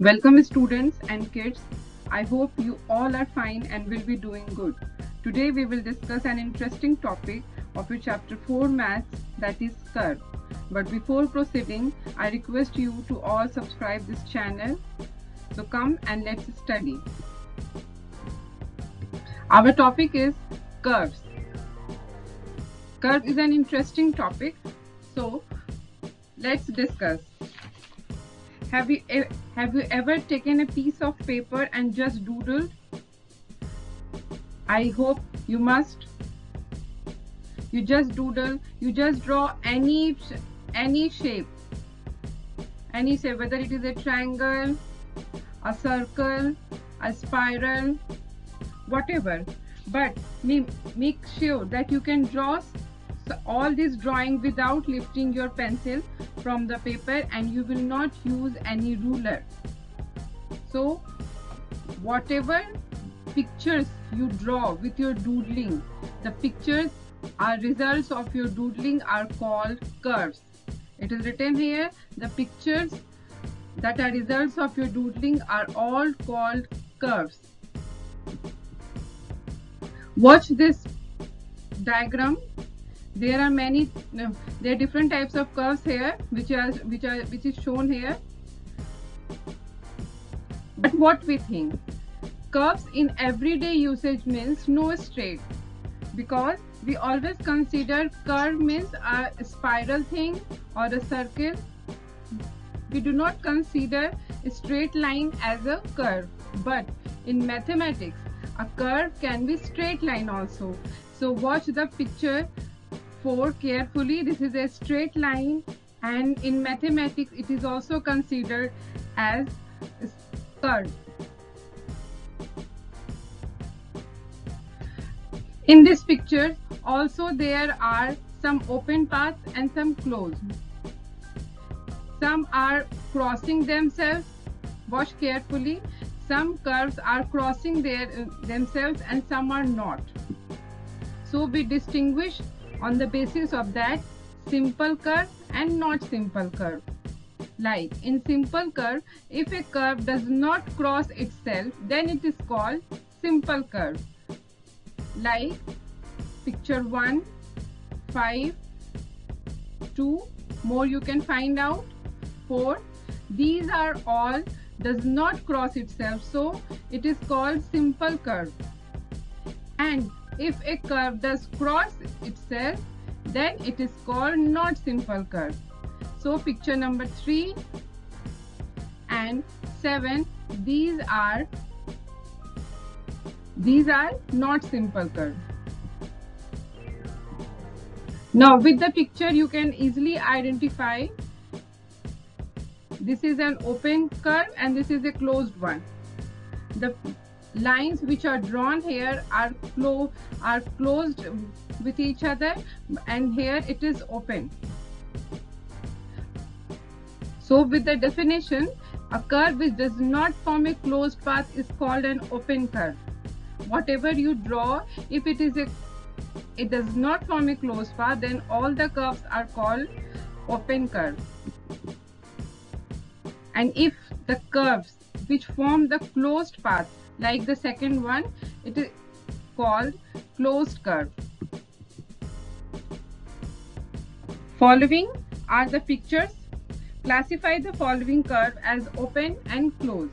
Welcome students and kids. I hope you all are fine and will be doing good. Today we will discuss an interesting topic of your chapter 4 maths, that is curve. But before proceeding, I request you to all subscribe this channel. So come and let's study. Our topic is curves. Curve is an interesting topic. So let's discuss. Have you ever taken a piece of paper and just doodled? I hope you must. You just doodle, you just draw any shape, whether it is a triangle, a circle, a spiral, whatever. But make sure that you can draw all this drawing without lifting your pencil from the paper, and you will not use any ruler. So whatever pictures you draw with your doodling, the pictures are results of your doodling are called curves. It is written here, the pictures that are results of your doodling are all called curves. Watch this diagram. There are different types of curves here, which is shown here. But what we think, curves in everyday usage means no straight, because we always consider curve means a spiral thing or a circle. We do not consider a straight line as a curve. But in mathematics, a curve can be straight line also. So watch the picture 4 carefully. This is a straight line, and in mathematics it is also considered as a curve. In this picture also there are some open paths and some closed. Some are crossing themselves. Watch carefully. Some curves are crossing themselves and some are not. So we distinguish on the basis of that simple curve and not simple curve. Like in simple curve, if a curve does not cross itself, then it is called simple curve. Like picture 1, 5, 2, more you can find out, 4. These are all does not cross itself, so it is called simple curve. And if a curve does cross itself, then it is called not simple curve. So picture number 3 and 7, these are not simple curve. Now with the picture you can easily identify this is an open curve and this is a closed one. The lines which are drawn here are closed with each other, and here it is open. So with the definition, a curve which does not form a closed path is called an open curve. Whatever you draw, if it does not form a closed path, then all the curves are called open curve. And if the curves which form the closed path, like the second one, it is called closed curve. Following are the pictures. Classify the following curve as open and closed.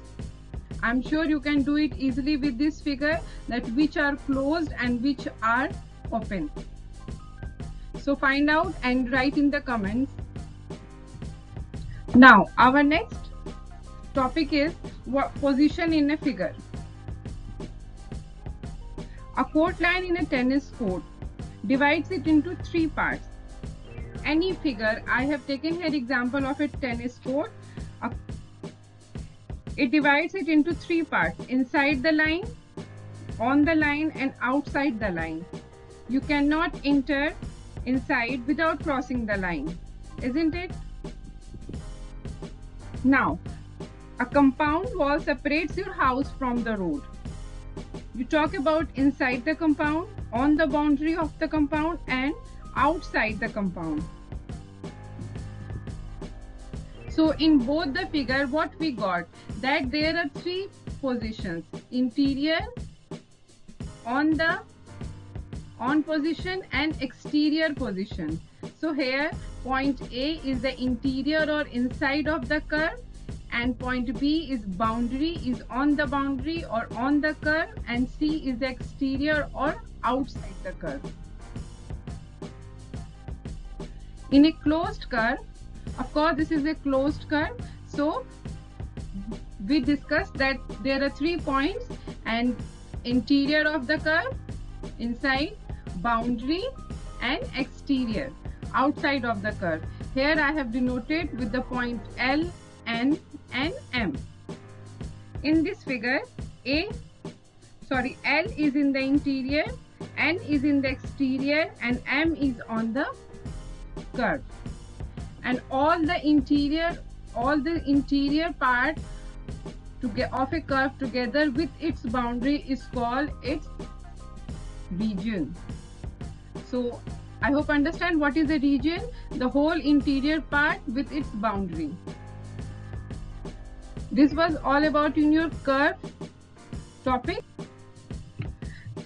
I'm sure you can do it easily with this figure, that which are closed and which are open. So find out and write in the comments. Now our next topic is position in a figure. A court line in a tennis court divides it into 3 parts. Any figure, I have taken here example of a tennis court. It divides it into 3 parts: inside the line, on the line, and outside the line. You cannot enter inside without crossing the line, isn't it? Now, a compound wall separates your house from the road. You talk about inside the compound, on the boundary of the compound, and outside the compound. So in both the figure, what we got, that there are three positions: interior, on position, and exterior position. So here point A is the interior or inside of the curve, and point B is boundary, is on the boundary or on the curve, and C is the exterior or outside the curve. In a closed curve, of course this is a closed curve, so we discussed that there are 3 points, and interior of the curve, inside, boundary, and exterior, outside of the curve. Here I have denoted with the point L, N, and M. In this figure, L is in the interior, N is in the exterior, and M is on the curve. And all the interior part of a curve together with its boundary is called its region. So I hope you understand what is a region: the whole interior part with its boundary. This was all about in your curve topic.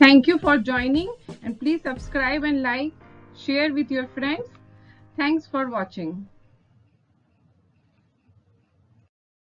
Thank you for joining, and please subscribe and like, share with your friends. Thanks for watching.